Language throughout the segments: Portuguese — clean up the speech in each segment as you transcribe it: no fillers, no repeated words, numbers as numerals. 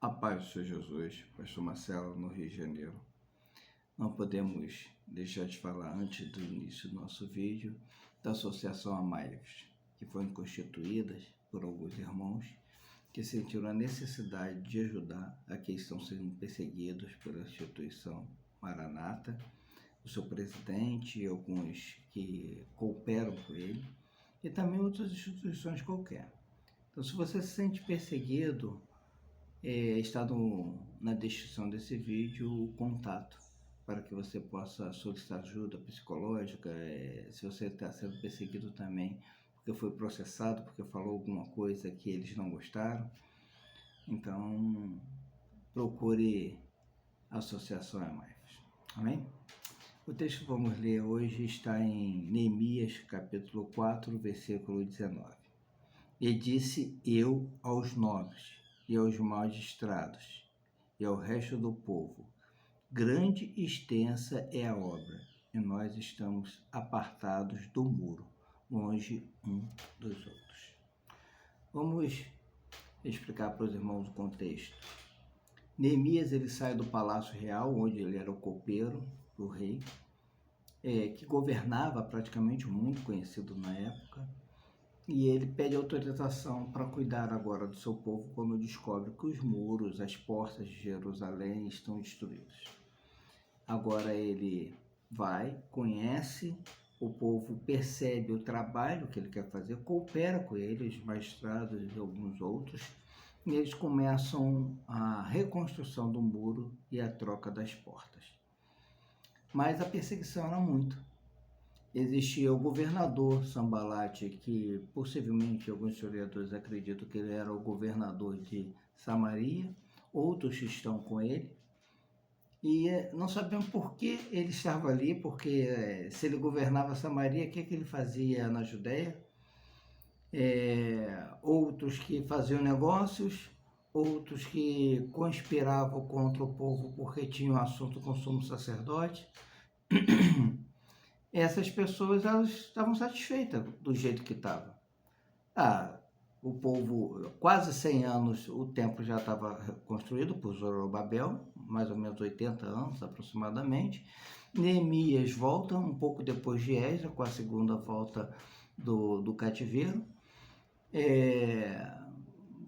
A paz do Senhor Jesus, Pastor Marcelo, no Rio de Janeiro. Não podemos deixar de falar, antes do início do nosso vídeo, da Associação Amaios, que foram constituídas por alguns irmãos que sentiram a necessidade de ajudar a quem estão sendo perseguidos pela instituição Maranata, o seu presidente e alguns que cooperam com ele, e também outras instituições qualquer. Então, se você se sente perseguido, está na descrição desse vídeo o contato para que você possa solicitar ajuda psicológica, se você está sendo perseguido também porque foi processado, porque falou alguma coisa que eles não gostaram. Então, procure a Associação Amaios. Amém? O texto que vamos ler hoje está em Neemias, capítulo 4, versículo 19. E disse eu aos nobres e aos magistrados e ao resto do povo: grande e extensa é a obra, e nós estamos apartados do muro, longe um dos outros. Vamos explicar para os irmãos o contexto. Neemias, ele sai do Palácio Real, onde ele era o copeiro do rei, que governava praticamente o mundo, conhecido na época, e ele pede autorização para cuidar agora do seu povo quando descobre que os muros, as portas de Jerusalém estão destruídos. Agora ele vai, conhece o povo, percebe o trabalho que ele quer fazer, coopera com eles, magistrados e alguns outros, e eles começam a reconstrução do muro e a troca das portas. Mas a perseguição era muito. Existia o governador Sambalate, que possivelmente alguns historiadores acreditam que ele era o governador de Samaria, outros estão com ele, e não sabemos por que ele estava ali, porque se ele governava Samaria, o que ele fazia na Judéia? Outros que faziam negócios, outros que conspiravam contra o povo porque tinham assunto com o sumo sacerdote. Essas pessoas, elas estavam satisfeitas do jeito que estava. O povo, quase 100 anos, o templo já estava construído por Zorobabel, mais ou menos 80 anos aproximadamente. Neemias volta um pouco depois de Esdras, com a segunda volta do cativeiro.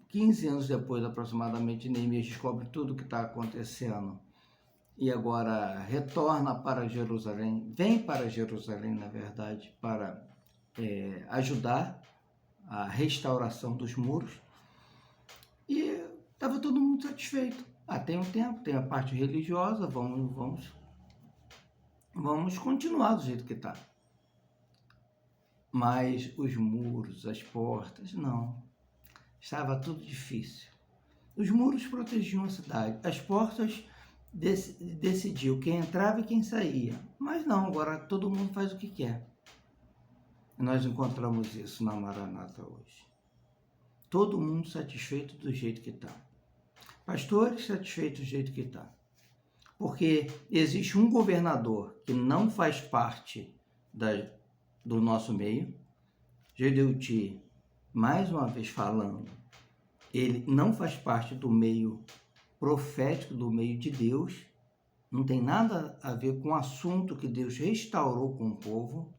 15 anos depois aproximadamente, Neemias descobre tudo o que está acontecendo e agora retorna para Jerusalém, vem para Jerusalém, na verdade, para ajudar a restauração dos muros, e estava todo mundo satisfeito. Tem um tempo, tem a parte religiosa, vamos continuar do jeito que está. Mas os muros, as portas, não. Estava tudo difícil. Os muros protegiam a cidade, as portas decidiu quem entrava e quem saía. Mas não, agora todo mundo faz o que quer. Nós encontramos isso na Maranata hoje. Todo mundo satisfeito do jeito que está. Pastores satisfeitos do jeito que está. Porque existe um governador que não faz parte do nosso meio. Gedeuti, mais uma vez falando, ele não faz parte do meio profético, do meio de Deus, não tem nada a ver com o assunto que Deus restaurou com o povo.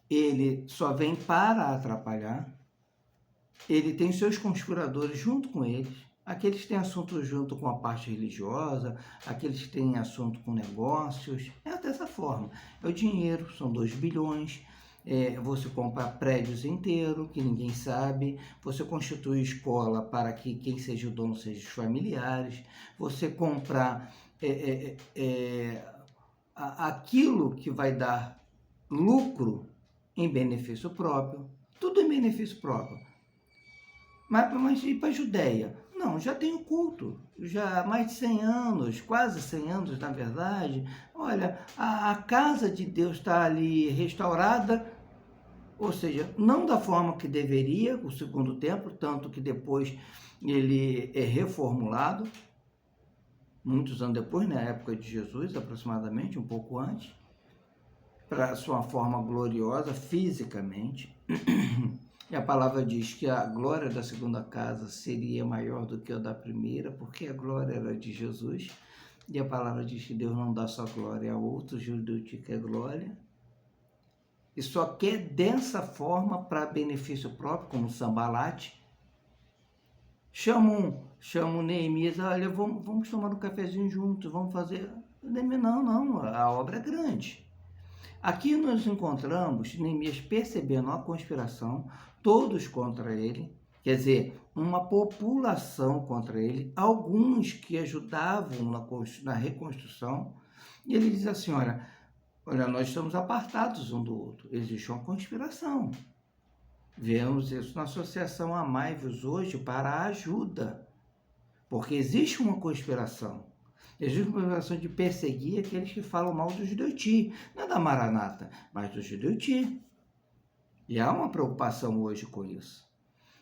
Ele só vem para atrapalhar. Ele tem seus conspiradores junto com eles, aqueles que têm assunto junto com a parte religiosa, aqueles que têm assunto com negócios. É dessa forma. É o dinheiro, são 2 bilhões. Você compra prédios inteiros, que ninguém sabe, você constitui escola para que quem seja o dono seja os familiares, você compra aquilo que vai dar lucro em benefício próprio, tudo em benefício próprio. Mas ir para a Judéia? Não, já tem o culto, já há mais de 100 anos, quase 100 anos na verdade. Olha, a casa de Deus está ali restaurada, ou seja, não da forma que deveria, o segundo templo, tanto que depois ele é reformulado, muitos anos depois, na época de Jesus, aproximadamente, um pouco antes, para sua forma gloriosa fisicamente. E a palavra diz que a glória da segunda casa seria maior do que a da primeira, porque a glória era de Jesus. E a palavra diz que Deus não dá só glória a outros, judeu te quer glória. E só quer dessa forma para benefício próprio, como Sambalate. Chama Neemias, olha, vamos tomar um cafezinho juntos, vamos fazer... Não, a obra é grande. Aqui nós encontramos Neemias percebendo a conspiração, todos contra ele, quer dizer, uma população contra ele, alguns que ajudavam na reconstrução, e ele diz assim, olha, nós estamos apartados um do outro, existe uma conspiração. Vemos isso na Associação Amai-vos hoje para a ajuda, porque existe uma conspiração. Existe uma conspiração de perseguir aqueles que falam mal do Judeu-Ti, não é da Maranata, mas do Judeu-Ti. E há uma preocupação hoje com isso.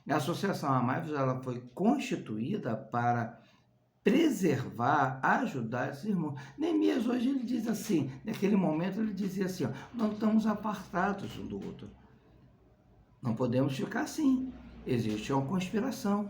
A Associação Amai-vos, ela foi constituída para preservar, ajudar esses irmãos. Neemias hoje ele diz assim, naquele momento ele dizia assim, ó, nós estamos apartados um do outro. Não podemos ficar assim. Existe uma conspiração.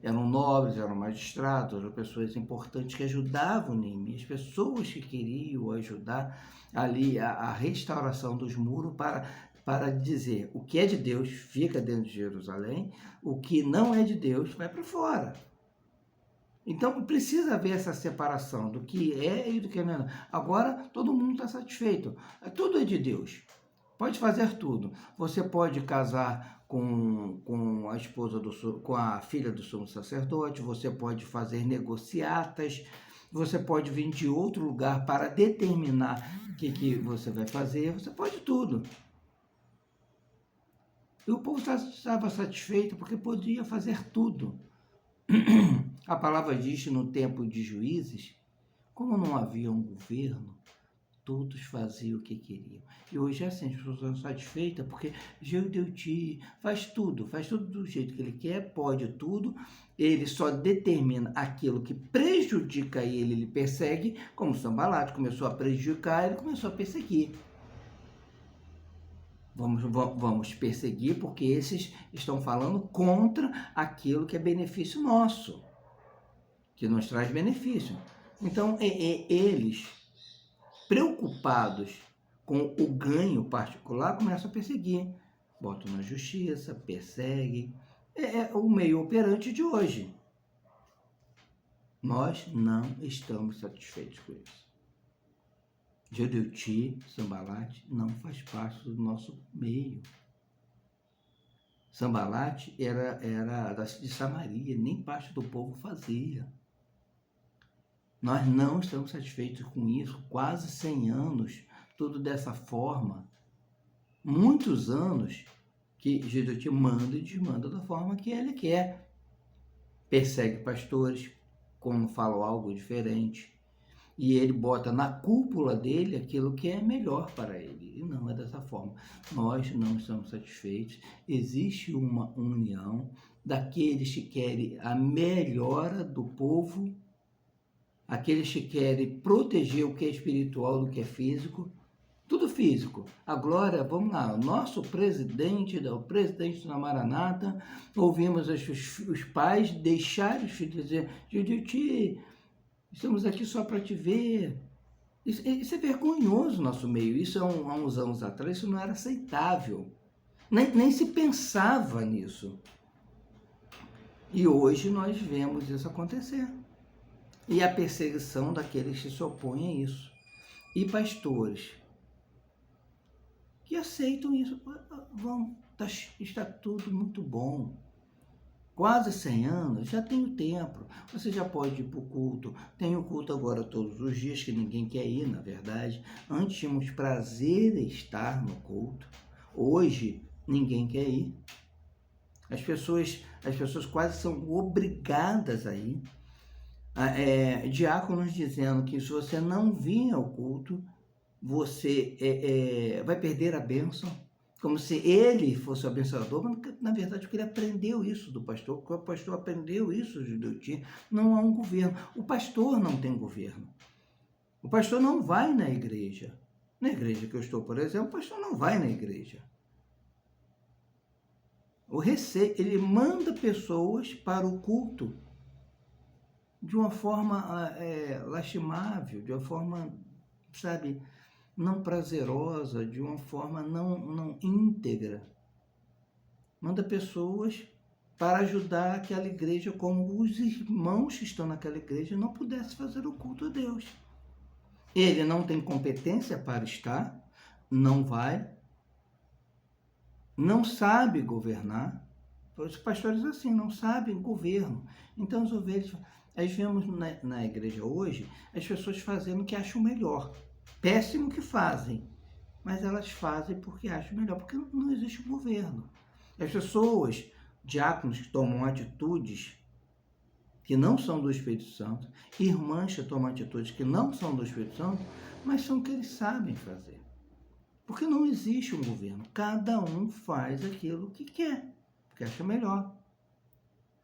Eram nobres, eram magistrados, eram pessoas importantes que ajudavam Neemias, pessoas que queriam ajudar ali a restauração dos muros para dizer o que é de Deus fica dentro de Jerusalém, o que não é de Deus vai para fora. Então precisa haver essa separação do que é e do que não é. Agora todo mundo está satisfeito, tudo é de Deus. Pode fazer tudo. Você pode casar com a esposa com a filha do sumo sacerdote, você pode fazer negociatas, você pode vir de outro lugar para determinar o que você vai fazer, você pode tudo. E o povo estava satisfeito porque podia fazer tudo. A palavra diz no tempo de Juízes, como não havia um governo, todos faziam o que queriam. E hoje é assim, as pessoas estão satisfeitas porque Judeu-Ti faz tudo do jeito que ele quer, pode tudo, ele só determina aquilo que prejudica ele persegue, como Sambalate começou a prejudicar, ele começou a perseguir. Vamos perseguir porque esses estão falando contra aquilo que é benefício nosso, que nos traz benefício. Então, eles, preocupados com o ganho particular, começam a perseguir. Botam na justiça, perseguem. É o meio operante de hoje. Nós não estamos satisfeitos com isso. Judeu-Ti, Sambalate, não faz parte do nosso meio. Sambalate era de Samaria, nem parte do povo fazia. Nós não estamos satisfeitos com isso, quase 100 anos, tudo dessa forma. Muitos anos que Judeu-Ti manda e desmanda da forma que ele quer. Persegue pastores, quando falam algo diferente. E ele bota na cúpula dele aquilo que é melhor para ele. E não é dessa forma. Nós não estamos satisfeitos. Existe uma união daqueles que querem a melhora do povo, aqueles que querem proteger o que é espiritual do que é físico, tudo físico. A glória, vamos lá, o nosso presidente da Maranata, ouvimos os pais deixarem os filhos dizer, Judeu-Ti, estamos aqui só para te ver. Isso é vergonhoso no nosso meio. Isso há uns anos atrás, isso não era aceitável. Nem se pensava nisso. E hoje nós vemos isso acontecer. E a perseguição daqueles que se opõem a isso. E pastores que aceitam isso. Está tudo muito bom. Quase 100 anos, já tem o tempo. Você já pode ir para o culto. Tem o culto agora todos os dias, que ninguém quer ir, na verdade. Antes tínhamos prazer em estar no culto. Hoje, ninguém quer ir. As pessoas quase são obrigadas a ir. Diáconos dizendo que se você não vir ao culto, você vai perder a bênção, como se ele fosse o abençoador, mas na verdade porque ele aprendeu isso do pastor, porque o pastor aprendeu isso de Judeu-Ti. Não há um governo, o pastor não tem governo, o pastor não vai na igreja que eu estou, por exemplo, o pastor não vai na igreja. O receio, ele manda pessoas para o culto de uma forma lastimável, de uma forma, sabe, não prazerosa, de uma forma não íntegra. Manda pessoas para ajudar aquela igreja, como os irmãos que estão naquela igreja não pudessem fazer o culto a Deus. Ele não tem competência para estar, não vai, não sabe governar. Os pastores assim, não sabem governo. Então as ovelhas, nós vemos na igreja hoje, as pessoas fazendo o que acham melhor. Péssimo que fazem, mas elas fazem porque acham melhor, porque não existe um governo. As pessoas, diáconos que tomam atitudes que não são do Espírito Santo, irmãs que tomam atitudes que não são do Espírito Santo, mas são o que eles sabem fazer. Porque não existe um governo. Cada um faz aquilo que quer, porque acha melhor.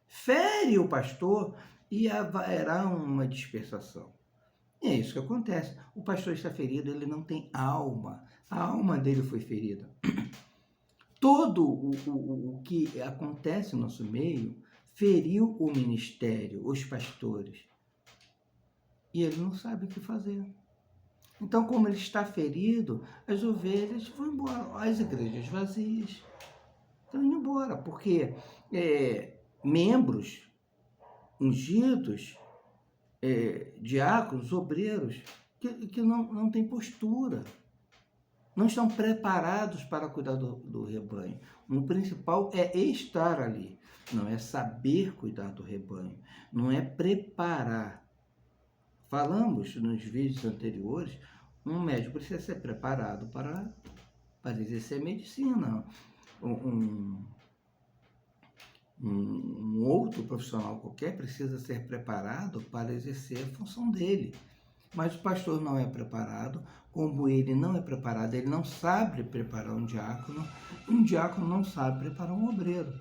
Fere o pastor e haverá uma dispersação. E é isso que acontece. O pastor está ferido, ele não tem alma. A alma dele foi ferida. Todo o que acontece no nosso meio feriu o ministério, os pastores. E ele não sabe o que fazer. Então, como ele está ferido, as ovelhas vão embora, as igrejas vazias estão indo embora, porque membros ungidos, diáconos, obreiros, que não têm postura, não estão preparados para cuidar do rebanho. O principal é estar ali, não é saber cuidar do rebanho, não é preparar. Falamos nos vídeos anteriores, um médico precisa ser preparado para exercer medicina. Um outro profissional qualquer precisa ser preparado para exercer a função dele. Mas o pastor não é preparado, como ele não é preparado, ele não sabe preparar um diácono não sabe preparar um obreiro.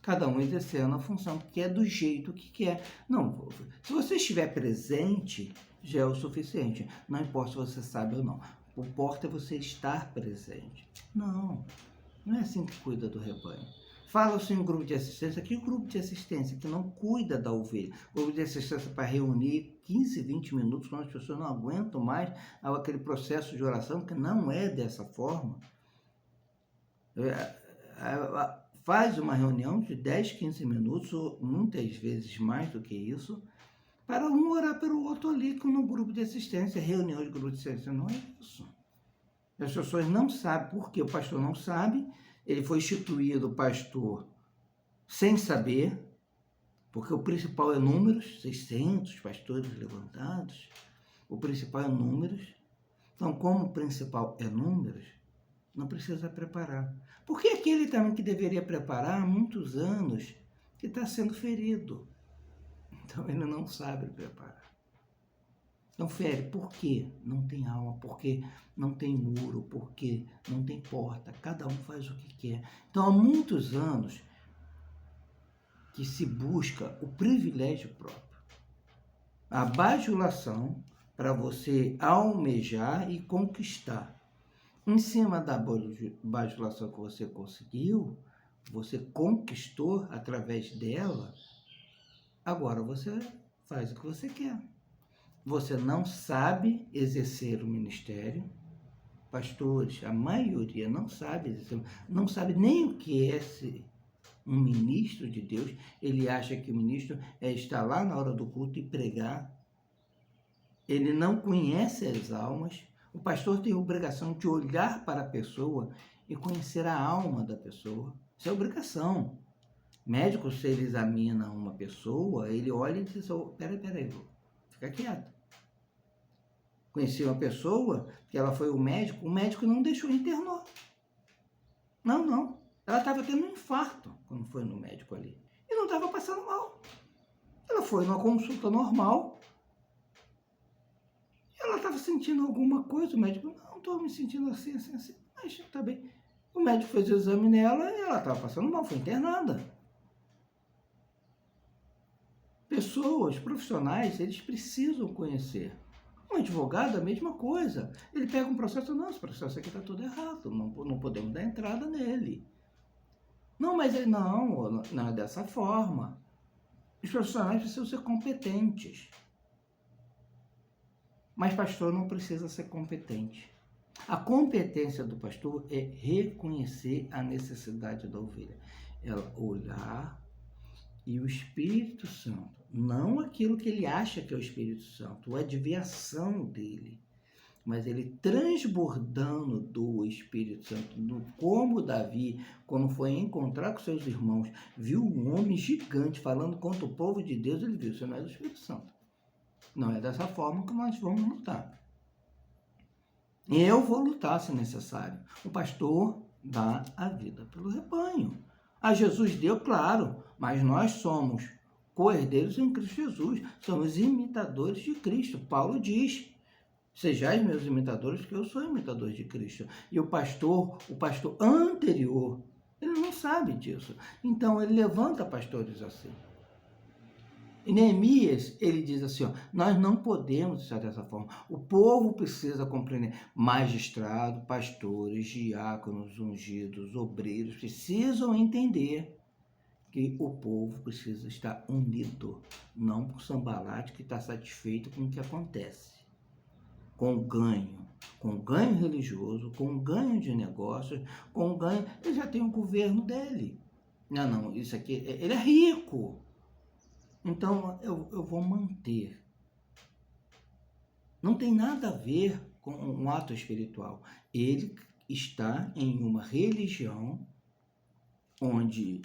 Cada um exercendo a função que é do jeito que quer. Não, se você estiver presente, já é o suficiente. Não importa se você sabe ou não. O importa é você estar presente. Não é assim que cuida do rebanho. Fala-se em grupo de assistência. Que grupo de assistência que não cuida da ovelha? O grupo de assistência para reunir 15, 20 minutos, quando as pessoas não aguentam mais aquele processo de oração, que não é dessa forma. Faz uma reunião de 10, 15 minutos, ou muitas vezes mais do que isso, para um orar pelo outro ali, no grupo de assistência. Reunião de grupo de assistência não é isso. As pessoas não sabem, porque o pastor não sabe, ele foi instituído pastor sem saber, porque o principal é números, 600 pastores levantados, o principal é números. Então, como o principal é números, não precisa preparar. Porque aquele também que deveria preparar há muitos anos, que está sendo ferido. Então, ele não sabe preparar. Então, fere. Por quê? Não tem alma. Porque não tem muro. Porque não tem porta. Cada um faz o que quer. Então, há muitos anos que se busca o privilégio próprio. A bajulação para você almejar e conquistar. Em cima da bajulação que você conseguiu, você conquistou através dela, agora você faz o que você quer. Você não sabe exercer o ministério. Pastores, a maioria não sabe exercer, não sabe nem o que é ser um ministro de Deus. Ele acha que o ministro é estar lá na hora do culto e pregar. Ele não conhece as almas. O pastor tem a obrigação de olhar para a pessoa e conhecer a alma da pessoa. Isso é obrigação. Médico, se ele examina uma pessoa, ele olha e diz: peraí, fica quieto. Conheci uma pessoa que ela foi o médico não deixou, internou. Não. Ela estava tendo um infarto quando foi no médico ali. E não estava passando mal. Ela foi numa consulta normal. Ela estava sentindo alguma coisa, o médico, não estou me sentindo assim, mas está bem. O médico fez o exame nela e ela estava passando mal, foi internada. Pessoas, profissionais, eles precisam conhecer. Um advogado, a mesma coisa. Ele pega um processo, não, esse processo aqui está tudo errado, não podemos dar entrada nele. Não, mas não é dessa forma. Os profissionais precisam ser competentes. Mas pastor não precisa ser competente. A competência do pastor é reconhecer a necessidade da ovelha. Ela olhar e o Espírito Santo, não aquilo que ele acha que é o Espírito Santo, a adivinhação dele, mas ele transbordando do Espírito Santo, como Davi, quando foi encontrar com seus irmãos, viu um homem gigante falando contra o povo de Deus, ele viu, isso não é do Espírito Santo. Não é dessa forma que nós vamos lutar. Eu vou lutar se necessário. O pastor dá a vida pelo rebanho. A Jesus deu, claro, mas nós somos co-herdeiros em Cristo Jesus. Somos imitadores de Cristo. Paulo diz, sejais meus imitadores, que eu sou imitador de Cristo. E o pastor anterior, ele não sabe disso. Então, ele levanta pastores assim. Em Neemias, ele diz assim, nós não podemos estar dessa forma. O povo precisa compreender. Magistrado, pastores, diáconos, ungidos, obreiros, precisam entender que o povo precisa estar unido. Não por Sambalate que está satisfeito com o que acontece. Com ganho religioso, com ganho de negócios, com ganho... Ele já tem um governo dele. Não, isso aqui... Ele é rico. Então, eu vou manter. Não tem nada a ver com um ato espiritual. Ele está em uma religião onde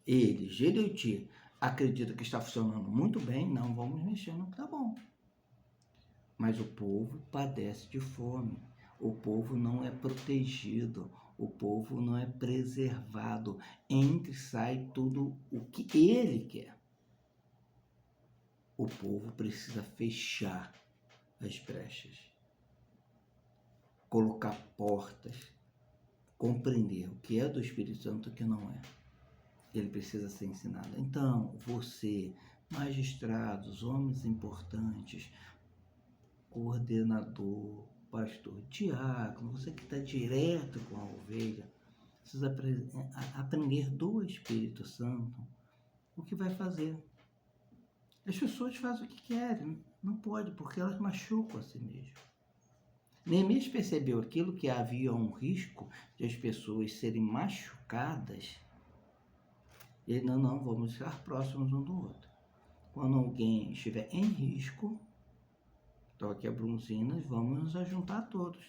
ele, Gedeuti, acredita que está funcionando muito bem, não vamos mexer no que está bom. Mas o povo padece de fome. O povo não é protegido. O povo não é preservado. Entra e sai tudo o que ele quer. O povo precisa fechar as brechas, colocar portas, compreender o que é do Espírito Santo e o que não é. Ele precisa ser ensinado. Então, você, magistrados, homens importantes, coordenador, pastor, diácono, você que está direto com a ovelha, precisa aprender do Espírito Santo o que vai fazer. As pessoas fazem o que querem, não pode, porque elas machucam a si mesmas. Neemias percebeu aquilo, que havia um risco de as pessoas serem machucadas. Ele, não, vamos estar próximos um do outro. Quando alguém estiver em risco, toque a bronzina e vamos nos ajuntar todos.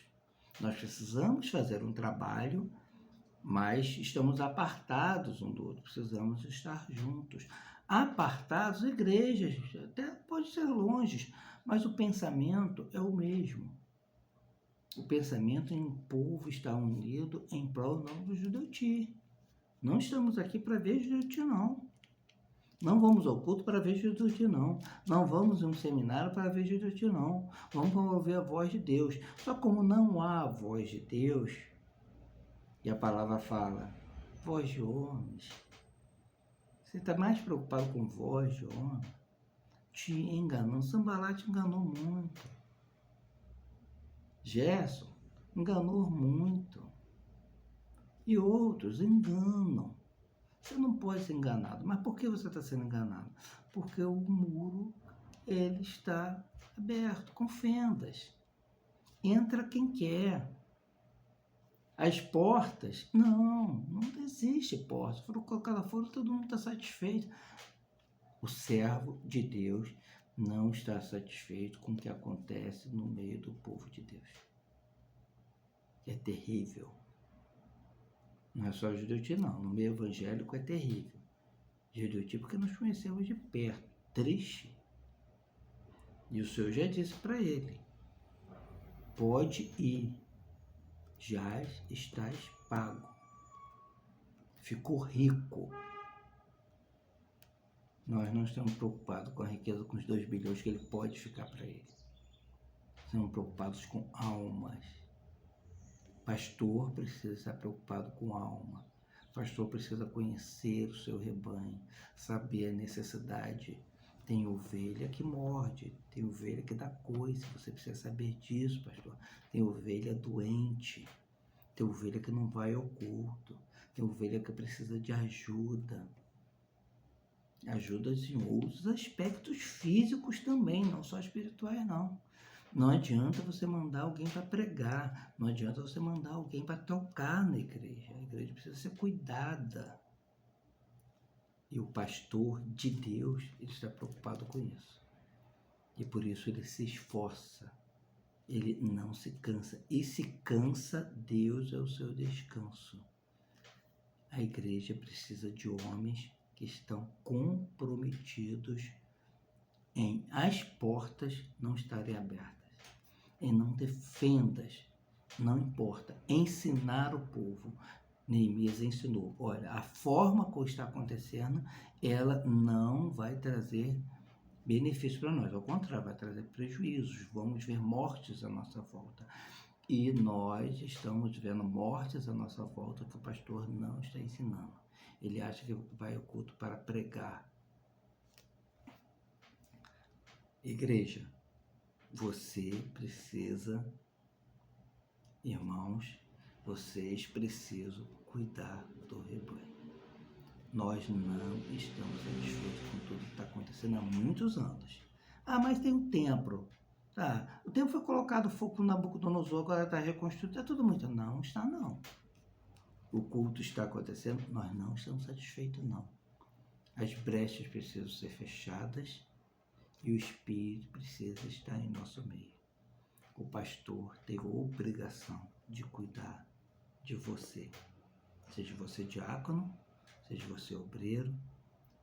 Nós precisamos fazer um trabalho, mas estamos apartados um do outro, precisamos estar juntos. Apartados, igrejas, até pode ser longe, mas o pensamento é o mesmo. O pensamento em um povo está unido em prol não do Judeuti. Não estamos aqui para ver Judeuti, não. Não vamos ao culto para ver Judeuti, não. Não vamos em um seminário para ver Judeuti, não. Vamos ouvir a voz de Deus. Só como não há a voz de Deus, e a palavra fala, voz de homens. Você está mais preocupado com voz de homem? Te enganando. Sambalate enganou muito. Gerson enganou muito. E outros enganam. Você não pode ser enganado. Mas por que você está sendo enganado? Porque o muro, ele está aberto, com fendas. Entra quem quer. As portas, não existe porta. Se for colocar lá fora, todo mundo está satisfeito. O servo de Deus não está satisfeito com o que acontece no meio do povo de Deus. É terrível. Não é só Judeuti, não. No meio evangélico é terrível. Judeuti porque nós conhecemos de perto. Triste. E o Senhor já disse para ele, pode ir. Já estás pago. Ficou rico. Nós não estamos preocupados com a riqueza, com os 2 bilhões que ele pode ficar para ele. Estamos preocupados com almas. Pastor precisa estar preocupado com alma. Pastor precisa conhecer o seu rebanho, saber a necessidade. Tem ovelha que morde, tem ovelha que dá coice, você precisa saber disso, pastor. Tem ovelha doente, tem ovelha que não vai ao culto, Tem ovelha que precisa de ajuda. Ajuda em outros aspectos físicos também, não só espirituais, não. Não adianta você mandar alguém para pregar, não adianta você mandar alguém para tocar na igreja. A igreja precisa ser cuidada. E o pastor de Deus, ele está preocupado com isso. E por isso ele se esforça. Ele não se cansa. E se cansa, Deus é o seu descanso. A igreja precisa de homens que estão comprometidos em as portas não estarem abertas, em não ter fendas, não importa, ensinar o povo. Neemias ensinou, olha, a forma como está acontecendo, ela não vai trazer benefício para nós, ao contrário, vai trazer prejuízos, vamos ver mortes à nossa volta. E nós estamos vendo mortes à nossa volta que o pastor não está ensinando. Ele acha que vai ao culto para pregar. Igreja, você precisa, irmãos, vocês precisam cuidar do rebanho. Nós não estamos satisfeitos com tudo que está acontecendo há muitos anos. Ah, mas tem um templo. Tá, o templo foi colocado fogo no Nabucodonosor, agora está reconstruído. Está tudo muito. Não está, não. O culto está acontecendo, nós não estamos satisfeitos, não. As brechas precisam ser fechadas e o Espírito precisa estar em nosso meio. O pastor tem a obrigação de cuidar de você. Seja você diácono, seja você obreiro.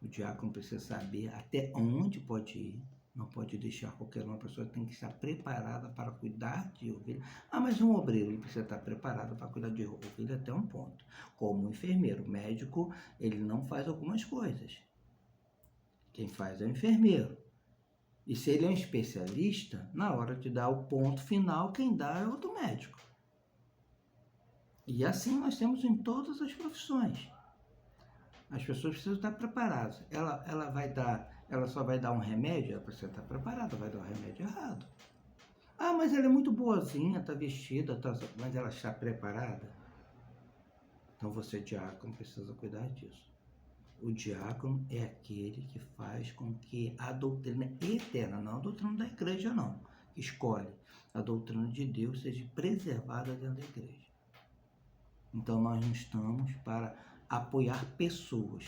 O diácono precisa saber até onde pode ir. Não pode deixar qualquer uma pessoa, tem que estar preparada para cuidar de ovelha. Ah, mas um obreiro, ele precisa estar preparado para cuidar de ovelha até um ponto. Como um enfermeiro, o médico, ele não faz algumas coisas. Quem faz é o enfermeiro. E se ele é um especialista, na hora de dar o ponto final, quem dá é outro médico. E assim nós temos em todas as profissões. As pessoas precisam estar preparadas. Ela só vai dar um remédio, ela precisa estar preparada, vai dar um remédio errado. Ah, mas ela é muito boazinha, está vestida, mas ela está preparada? Então você, diácono, precisa cuidar disso. O diácono é aquele que faz com que a doutrina eterna, não a doutrina da igreja não, que escolhe, a doutrina de Deus seja preservada dentro da igreja. Então nós não estamos para apoiar pessoas,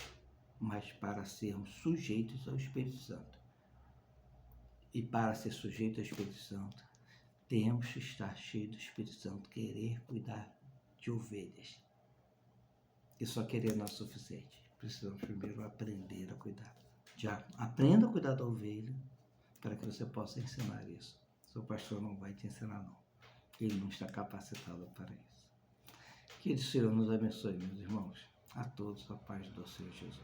mas para sermos sujeitos ao Espírito Santo. E para ser sujeito ao Espírito Santo, temos que estar cheios do Espírito Santo, querer cuidar de ovelhas. E só querer não é suficiente. Precisamos primeiro aprender a cuidar. Já aprenda a cuidar da ovelha para que você possa ensinar isso. Seu pastor não vai te ensinar, não. Ele não está capacitado para isso. Que o Senhor nos abençoe, meus irmãos. A todos a paz do Senhor Jesus.